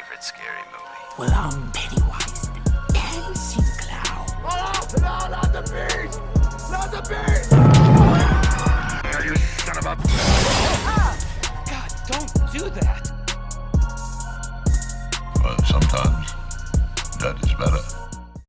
favorite scary movie? Well, I'm Pennywise the dancing clown. Oh, no, not the beast! Not the beast! You son of a... God, don't do that. But sometimes that is better.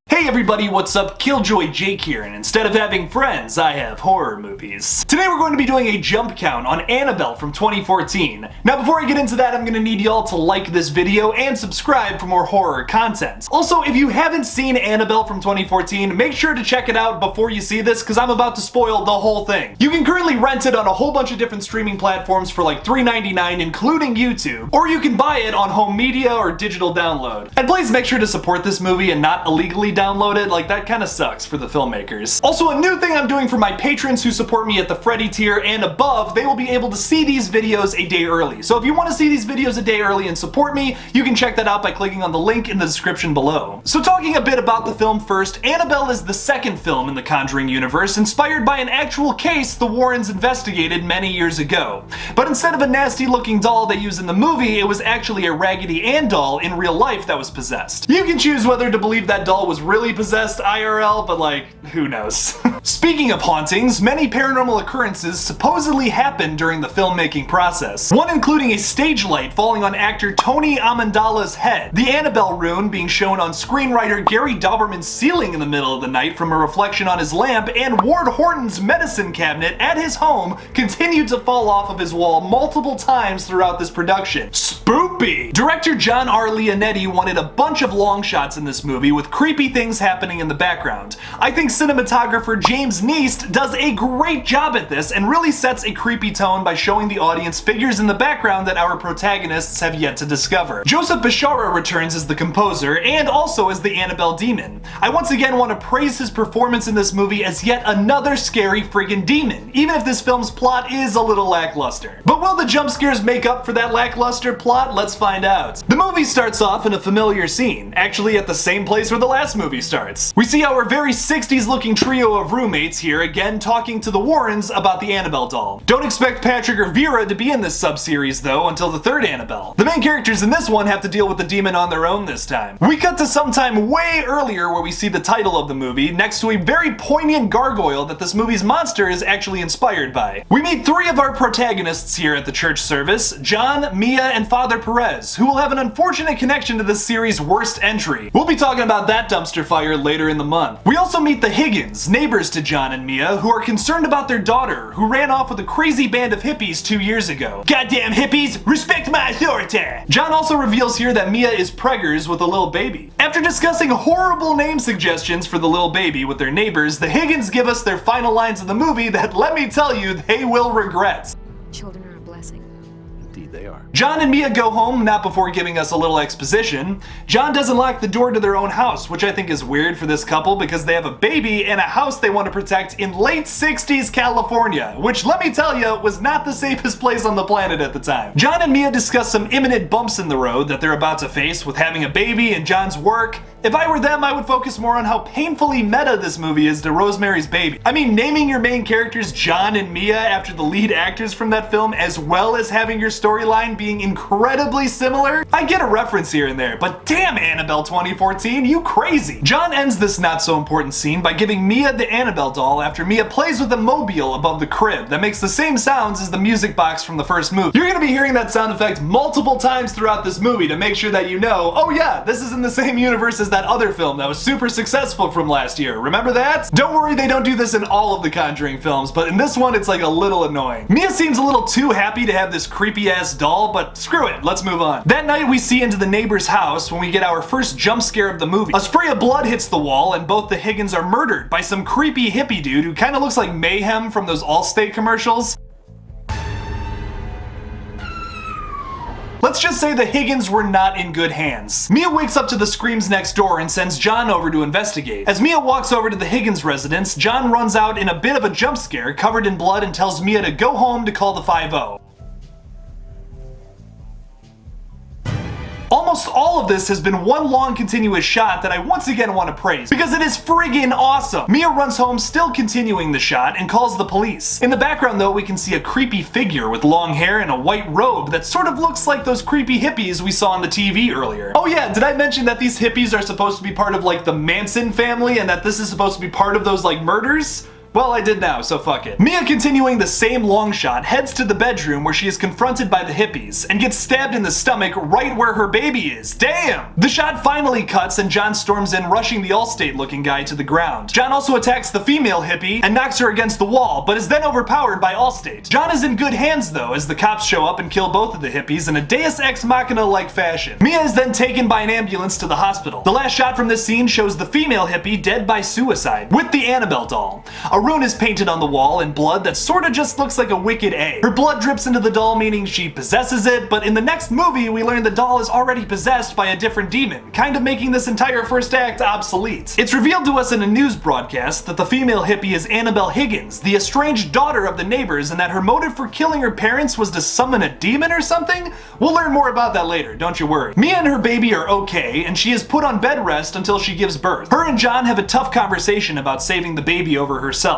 Hey everybody, what's up? KillJoy Jake here, and instead of having friends, I have horror movies. Today we're going to be doing a jump count on Annabelle from 2014. Now before I get into that, I'm going to need y'all to like this video and subscribe for more horror content. Also, if you haven't seen Annabelle from 2014, make sure to check it out before you see this, because I'm about to spoil the whole thing. You can currently rent it on a whole bunch of different streaming platforms for like $3.99, including YouTube, or you can buy it on home media or digital download. And please make sure to support this movie and not illegally download it, like that kind of sucks for the filmmakers. Also, a new thing I'm doing for my patrons who support me at the Freddy tier and above, they will be able to see these videos a day early. So if you want to see these videos a day early and support me, you can check that out by clicking on the link in the description below. So talking a bit about the film first, Annabelle is the second film in the Conjuring universe, inspired by an actual case the Warrens investigated many years ago. But instead of a nasty looking doll they use in the movie, it was actually a Raggedy Ann doll in real life that was possessed. You can choose whether to believe that doll was really possessed IRL, but like, who knows? Speaking of hauntings, many paranormal occurrences supposedly happened during the filmmaking process. One including a stage light falling on actor Tony Amendala's head, the Annabelle rune being shown on screenwriter Gary Dauberman's ceiling in the middle of the night from a reflection on his lamp, and Ward Horton's medicine cabinet at his home continued to fall off of his wall multiple times throughout this production. Spoopy! Director John R. Leonetti wanted a bunch of long shots in this movie with creepy things happening in the background. I think cinematographer James Neist does a great job at this and really sets a creepy tone by showing the audience figures in the background that our protagonists have yet to discover. Joseph Bishara returns as the composer and also as the Annabelle demon. I once again want to praise his performance in this movie as yet another scary friggin' demon, even if this film's plot is a little lackluster. But will the jump scares make up for that lackluster plot? Let's find out. The movie starts off in a familiar scene, actually at the same place where the last movie starts. We see our very 60s looking trio of roommates here again talking to the Warrens about the Annabelle doll. Don't expect Patrick or Vera to be in this sub-series though until the third Annabelle. The main characters in this one have to deal with the demon on their own this time. We cut to sometime way earlier where we see the title of the movie next to a very poignant gargoyle that this movie's monster is actually inspired by. We meet three of our protagonists here at the church service, John, Mia, and Father Perez, who will have an unfortunate connection to this series' worst entry. We'll be talking about that dumpster fire later in the month. We also meet the Higgins, neighbors to John and Mia, who are concerned about their daughter, who ran off with a crazy band of hippies 2 years ago. Goddamn hippies, respect my authority! John also reveals here that Mia is preggers with a little baby. After discussing horrible name suggestions for the little baby with their neighbors, the Higgins give us their final lines of the movie that, let me tell you, they will regret. Children are a blessing. Indeed they are. John and Mia go home, not before giving us a little exposition. John doesn't lock the door to their own house, which I think is weird for this couple because they have a baby and a house they want to protect in late 60s California, which let me tell you was not the safest place on the planet at the time. John and Mia discuss some imminent bumps in the road that they're about to face with having a baby and John's work. If I were them, I would focus more on how painfully meta this movie is to Rosemary's Baby. I mean, naming your main characters John and Mia after the lead actors from that film, as well as having your storyline being incredibly similar? I get a reference here and there, but damn Annabelle 2014, you crazy! John ends this not so important scene by giving Mia the Annabelle doll after Mia plays with a mobile above the crib that makes the same sounds as the music box from the first movie. You're gonna be hearing that sound effect multiple times throughout this movie to make sure that you know, oh yeah, this is in the same universe as that other film that was super successful from last year. Remember that? Don't worry, they don't do this in all of the Conjuring films, but in this one it's like a little annoying. Mia seems a little too happy to have this creepy ass doll, but screw it, let's move on. That night we see into the neighbor's house when we get our first jump scare of the movie. A spray of blood hits the wall and both the Higgins are murdered by some creepy hippie dude who kinda looks like Mayhem from those Allstate commercials. Let's just say the Higgins were not in good hands. Mia wakes up to the screams next door and sends John over to investigate. As Mia walks over to the Higgins residence, John runs out in a bit of a jump scare, covered in blood, and tells Mia to go home to call the 5-0. almost all of this has been one long continuous shot that I once again want to praise, because it is friggin' awesome. Mia runs home still continuing the shot and calls the police. In the background though, we can see a creepy figure with long hair and a white robe that sort of looks like those creepy hippies we saw on the TV earlier. Oh yeah, did I mention that these hippies are supposed to be part of like the Manson family and that this is supposed to be part of those like murders? Well, I did now, so fuck it. Mia, continuing the same long shot, heads to the bedroom where she is confronted by the hippies and gets stabbed in the stomach right where her baby is. Damn! The shot finally cuts and John storms in, rushing the Allstate looking guy to the ground. John also attacks the female hippie and knocks her against the wall, but is then overpowered by Allstate. John is in good hands though, as the cops show up and kill both of the hippies in a Deus Ex Machina-like fashion. Mia is then taken by an ambulance to the hospital. The last shot from this scene shows the female hippie dead by suicide, with the Annabelle doll. A rune is painted on the wall in blood that sorta just looks like a wicked A. Her blood drips into the doll, meaning she possesses it, but in the next movie we learn the doll is already possessed by a different demon, kind of making this entire first act obsolete. It's revealed to us in a news broadcast that the female hippie is Annabelle Higgins, the estranged daughter of the neighbors, and that her motive for killing her parents was to summon a demon or something? We'll learn more about that later, don't you worry. Mia and her baby are okay, and she is put on bed rest until she gives birth. Her and John have a tough conversation about saving the baby over herself.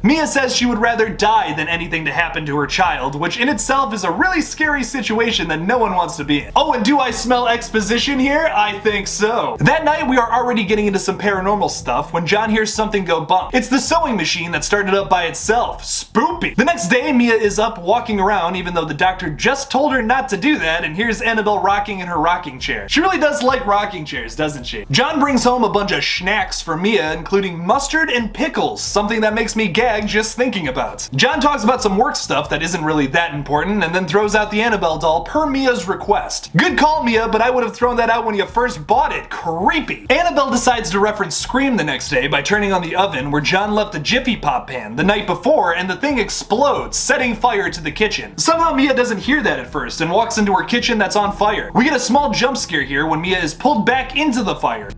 Mia says she would rather die than anything to happen to her child, which in itself is a really scary situation that no one wants to be in. Oh, and do I smell exposition here? I think so. That night we are already getting into some paranormal stuff when John hears something go bump. It's the sewing machine that started up by itself. Spoopy. The next day Mia is up walking around even though the doctor just told her not to do that, and here's Annabelle rocking in her rocking chair. She really does like rocking chairs, doesn't she? John brings home a bunch of snacks for Mia, including mustard and pickles, something that makes me gag just thinking about. John talks about some work stuff that isn't really that important and then throws out the Annabelle doll per Mia's request. Good call, Mia, but I would have thrown that out when you first bought it. Creepy. Annabelle decides to reference Scream the next day by turning on the oven where John left a Jiffy Pop pan the night before, and the thing explodes, setting fire to the kitchen. Somehow Mia doesn't hear that at first and walks into her kitchen that's on fire. We get a small jump scare here when Mia is pulled back into the fire.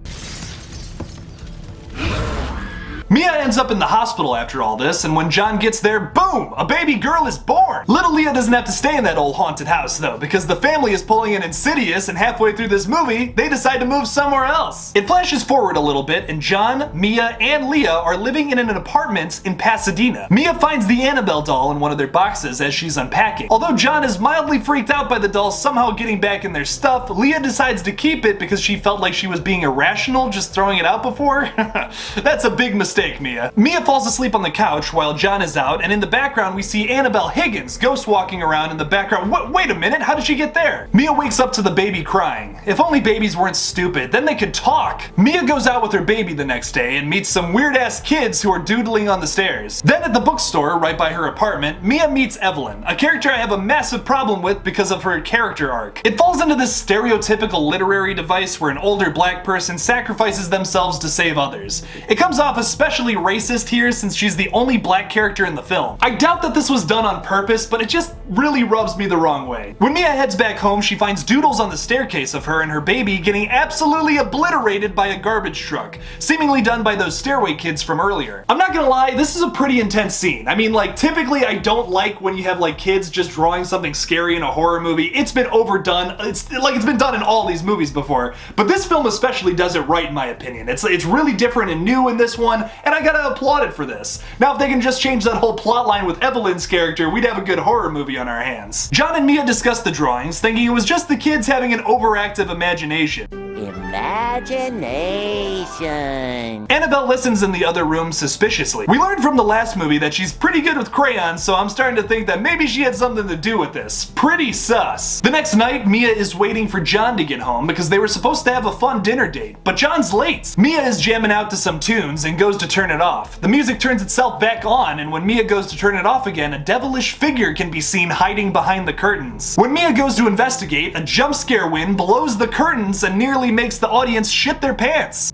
Mia ends up in the hospital after all this, and when John gets there, boom! A baby girl is born! Little Leah doesn't have to stay in that old haunted house though, because the family is pulling an Insidious, and halfway through this movie, they decide to move somewhere else. It flashes forward a little bit, and John, Mia, and Leah are living in an apartment in Pasadena. Mia finds the Annabelle doll in one of their boxes as she's unpacking. Although John is mildly freaked out by the doll somehow getting back in their stuff, Leah decides to keep it because she felt like she was being irrational just throwing it out before. That's a big mistake, Mia. Mia falls asleep on the couch while John is out, and in the background we see Annabelle Higgins ghost walking around in the background. Wait a minute, how did she get there? Mia wakes up to the baby crying. If only babies weren't stupid, then they could talk. Mia goes out with her baby the next day and meets some weird ass kids who are doodling on the stairs. Then at the bookstore right by her apartment, Mia meets Evelyn, a character I have a massive problem with because of her character arc. It falls into this stereotypical literary device where an older black person sacrifices themselves to save others. It comes off especially racist here since she's the only black character in the film. I doubt that this was done on purpose, but it just really rubs me the wrong way. When Mia heads back home, she finds doodles on the staircase of her and her baby getting absolutely obliterated by a garbage truck, seemingly done by those stairway kids from earlier. I'm not gonna lie, this is a pretty intense scene. I mean, like, typically I don't like when you have like kids just drawing something scary in a horror movie. It's been overdone. It's been done in all these movies before, but this film especially does it right in my opinion. It's really different and new in this one, and I gotta applaud it for this. Now if they can just change that whole plot line with Evelyn's character, we'd have a good horror movie on our hands. John and Mia discuss the drawings, thinking it was just the kids having an overactive imagination. Imagination. Annabelle listens in the other room suspiciously. We learned from the last movie that she's pretty good with crayons, so I'm starting to think that maybe she had something to do with this. Pretty sus. The next night, Mia is waiting for John to get home because they were supposed to have a fun dinner date, but John's late. Mia is jamming out to some tunes and goes to turn it off. The music turns itself back on, and when Mia goes to turn it off again, a devilish figure can be seen hiding behind the curtains. When Mia goes to investigate, a jump scare wind blows the curtains and nearly makes the audience shit their pants.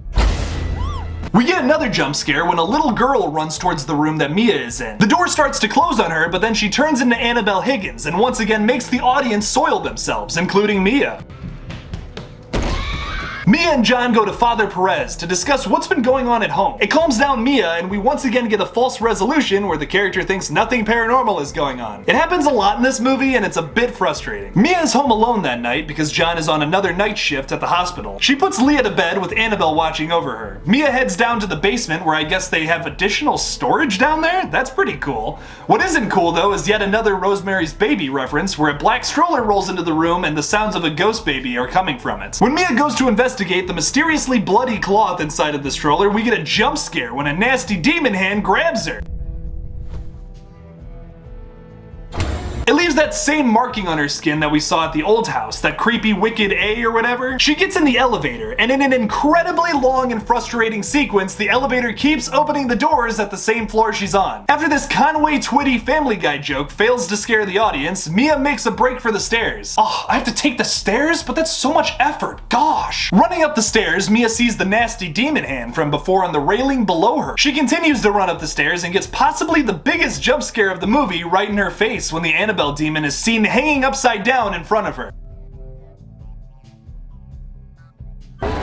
We get another jump scare when a little girl runs towards the room that Mia is in. The door starts to close on her, but then she turns into Annabelle Higgins and once again makes the audience soil themselves, including Mia. Mia and John go to Father Perez to discuss what's been going on at home. It calms down Mia, and we once again get a false resolution where the character thinks nothing paranormal is going on. It happens a lot in this movie, and it's a bit frustrating. Mia is home alone that night because John is on another night shift at the hospital. She puts Leah to bed with Annabelle watching over her. Mia heads down to the basement where I guess they have additional storage down there? That's pretty cool. What isn't cool though is yet another Rosemary's Baby reference where a black stroller rolls into the room and the sounds of a ghost baby are coming from it. When Mia goes to investigate the mysteriously bloody cloth inside of the stroller, we get a jump scare when a nasty demon hand grabs her. It leaves that same marking on her skin that we saw at the old house, that creepy wicked A or whatever. She gets in the elevator, and in an incredibly long and frustrating sequence, the elevator keeps opening the doors at the same floor she's on. After this Conway Twitty Family Guy joke fails to scare the audience, Mia makes a break for the stairs. Oh, I have to take the stairs? But that's so much effort, gosh. Running up the stairs, Mia sees the nasty demon hand from before on the railing below her. She continues to run up the stairs and gets possibly the biggest jump scare of the movie right in her face when the Annabelle demon is seen hanging upside down in front of her.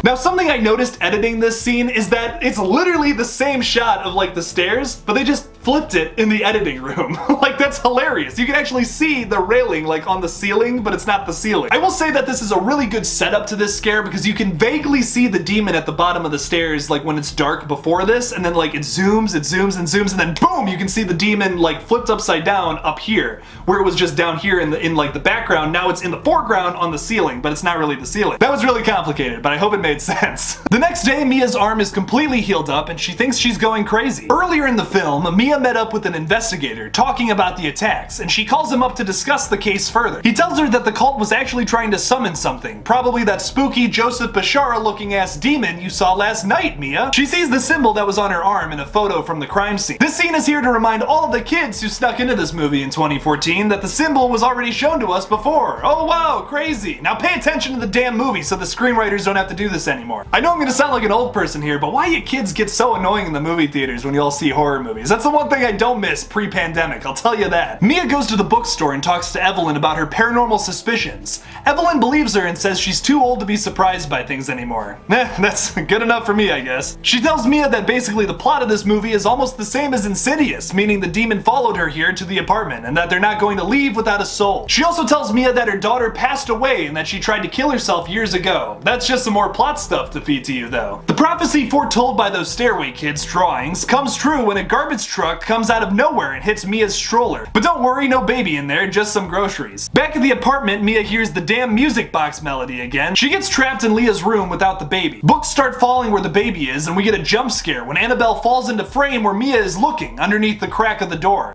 Now, something I noticed editing this scene is that it's literally the same shot of like the stairs, but they just flipped it in the editing room. Like, that's hilarious. You can actually see the railing like on the ceiling, but it's not the ceiling. I will say that this is a really good setup to this scare because you can vaguely see the demon at the bottom of the stairs like when it's dark before this, and then like it zooms and zooms, and then boom, you can see the demon like flipped upside down up here, where it was just down here in like the background. Now it's in the foreground on the ceiling, but it's not really the ceiling. That was really complicated, but I hope it made sense. The next day, Mia's arm is completely healed up and she thinks she's going crazy. Earlier in the film, Mia met up with an investigator talking about the attacks, and she calls him up to discuss the case further. He tells her that the cult was actually trying to summon something, probably that spooky Joseph Bashara looking ass demon you saw last night, Mia. She sees the symbol that was on her arm in a photo from the crime scene. This scene is here to remind all of the kids who snuck into this movie in 2014 that the symbol was already shown to us before. Oh wow, crazy. Now pay attention to the damn movie so the screenwriters don't have to do this anymore. I know I'm gonna sound like an old person here, but why you kids get so annoying in the movie theaters when you all see horror movies? That's the one thing I don't miss pre-pandemic, I'll tell you that. Mia goes to the bookstore and talks to Evelyn about her paranormal suspicions. Evelyn believes her and says she's too old to be surprised by things anymore. That's good enough for me, I guess. She tells Mia that basically the plot of this movie is almost the same as Insidious, meaning the demon followed her here to the apartment and that they're not going to leave without a soul. She also tells Mia that her daughter passed away and that she tried to kill herself years ago. That's just some more plot stuff to feed to you though. The prophecy foretold by those Stairway Kids drawings comes true when a garbage truck comes out of nowhere and hits Mia's stroller. But don't worry, no baby in there, just some groceries. Back at the apartment, Mia hears the damn music box melody again. She gets trapped in Leah's room without the baby. Books start falling where the baby is, and we get a jump scare when Annabelle falls into frame where Mia is looking underneath the crack of the door.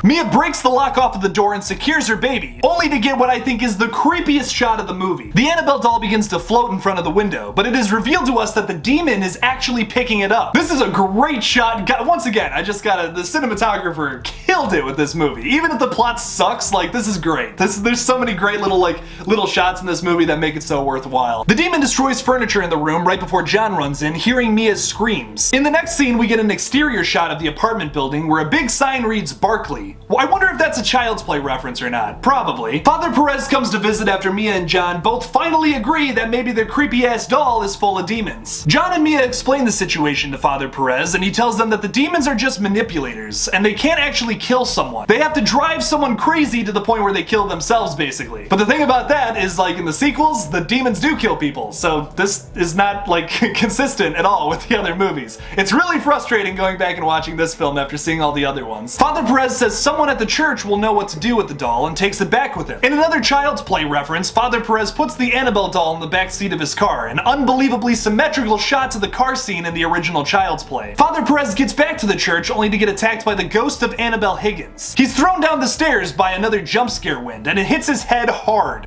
Mia breaks the lock off of the door and secures her baby, only to get what I think is the creepiest shot of the movie. The Annabelle doll begins to float in front of the window, but it is revealed to us that the demon is actually picking it up. This is a great shot. Once again, the cinematographer killed it with this movie. Even if the plot sucks, like, this is great. There's so many great little shots in this movie that make it so worthwhile. The demon destroys furniture in the room right before John runs in, hearing Mia's screams. In the next scene, we get an exterior shot of the apartment building where a big sign reads Barkley. Well, I wonder if that's a Child's Play reference or not. Probably. Father Perez comes to visit after Mia and John both finally agree that maybe their creepy-ass doll is full of demons. John and Mia explain the situation to Father Perez, and he tells them that the demons are just manipulators, and they can't actually kill someone. They have to drive someone crazy to the point where they kill themselves, basically. But the thing about that is, like, in the sequels, the demons do kill people, so this is not, like, consistent at all with the other movies. It's really frustrating going back and watching this film after seeing all the other ones. Father Perez says someone at the church will know what to do with the doll and takes it back with him. In another Child's Play reference, Father Perez puts the Annabelle doll in the back seat of his car, an unbelievably symmetrical shot to the car scene in the original Child's Play. Father Perez gets back to the church only to get attacked by the ghost of Annabelle Higgins. He's thrown down the stairs by another jump scare wind, and it hits his head hard.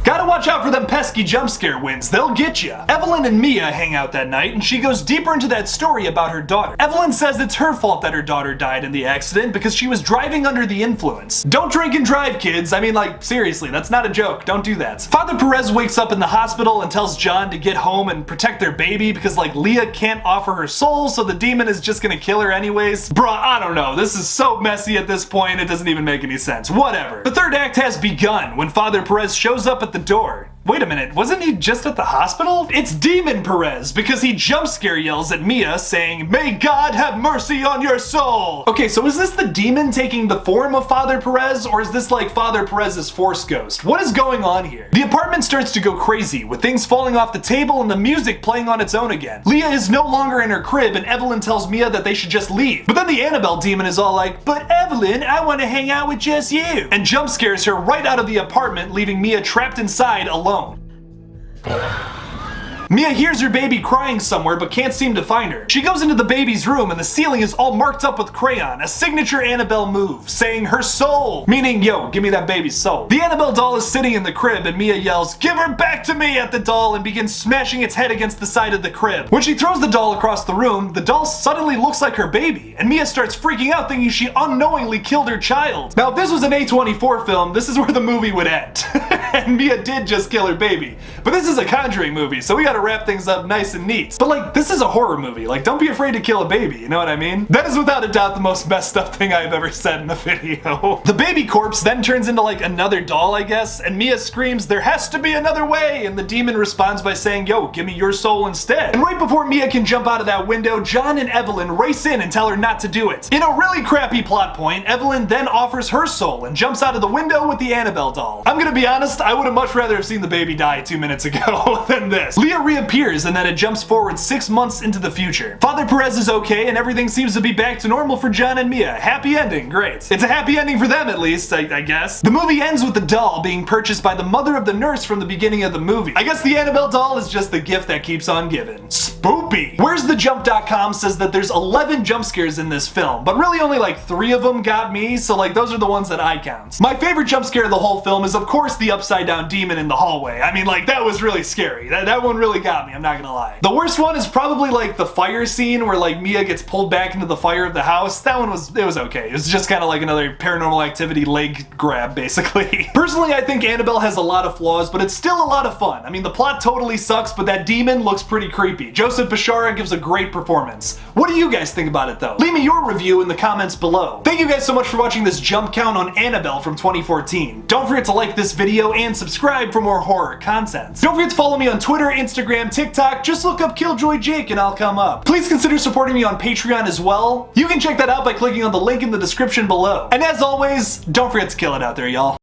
Gotta watch watch out for them pesky jump scare wins, they'll get ya. Evelyn and Mia hang out that night, and she goes deeper into that story about her daughter. Evelyn says it's her fault that her daughter died in the accident because she was driving under the influence. Don't drink and drive, kids. I mean, like, seriously, that's not a joke. Don't do that. Father Perez wakes up in the hospital and tells John to get home and protect their baby because, like, Leah can't offer her soul, so the demon is just gonna kill her anyways. Bruh, I don't know. This is so messy at this point, it doesn't even make any sense. Whatever. The third act has begun when Father Perez shows up at the door. Wait a minute, wasn't he just at the hospital? It's Demon Perez, because he jump scare yells at Mia saying, "May God have mercy on your soul!" Okay, so is this the demon taking the form of Father Perez, or is this like Father Perez's force ghost? What is going on here? The apartment starts to go crazy, with things falling off the table and the music playing on its own again. Leah is no longer in her crib, and Evelyn tells Mia that they should just leave. But then the Annabelle demon is all like, "But Evelyn, I want to hang out with just you," and jump scares her right out of the apartment, leaving Mia trapped inside alone. Mia hears her baby crying somewhere but can't seem to find her. She goes into the baby's room and the ceiling is all marked up with crayon, a signature Annabelle move, saying her soul, meaning, yo, give me that baby's soul. The Annabelle doll is sitting in the crib and Mia yells, "Give her back to me," at the doll and begins smashing its head against the side of the crib. When she throws the doll across the room, the doll suddenly looks like her baby, and Mia starts freaking out thinking she unknowingly killed her child. Now if this was an A24 film, this is where the movie would end. And Mia did just kill her baby. But this is a Conjuring movie, so we gotta wrap things up nice and neat. But like, this is a horror movie. Like, don't be afraid to kill a baby, you know what I mean? That is without a doubt the most messed up thing I've ever said in the video. The baby corpse then turns into like another doll, I guess, and Mia screams, "There has to be another way," and the demon responds by saying, "Yo, give me your soul instead." And right before Mia can jump out of that window, John and Evelyn race in and tell her not to do it. In a really crappy plot point, Evelyn then offers her soul and jumps out of the window with the Annabelle doll. I'm gonna be honest, I would have much rather have seen the baby die 2 minutes ago than this. Leah reappears and then it jumps forward 6 months into the future. Father Perez is okay and everything seems to be back to normal for John and Mia. Happy ending, great. It's a happy ending for them at least, I guess. The movie ends with the doll being purchased by the mother of the nurse from the beginning of the movie. I guess the Annabelle doll is just the gift that keeps on giving. Spoopy! Where'sTheJump.com says that there's 11 jump scares in this film, but really only like 3 of them got me, so like those are the ones that I count. My favorite jump scare of the whole film is of course the upside down demon in the hallway. I mean, like, that was really scary. That one really got me, I'm not gonna lie. The worst one is probably like the fire scene where like Mia gets pulled back into the fire of the house. That one was okay. It was just kind of like another Paranormal Activity leg grab, basically. Personally, I think Annabelle has a lot of flaws, but it's still a lot of fun. I mean, the plot totally sucks, but that demon looks pretty creepy. Joseph Bishara gives a great performance. What do you guys think about it though? Leave me your review in the comments below. Thank you guys so much for watching this jump count on Annabelle from 2014. Don't forget to like this video and subscribe for more horror content. Don't forget to follow me on Twitter, Instagram, TikTok. Just look up KillJoy Jake and I'll come up. Please consider supporting me on Patreon as well. You can check that out by clicking on the link in the description below. And as always, don't forget to kill it out there, y'all.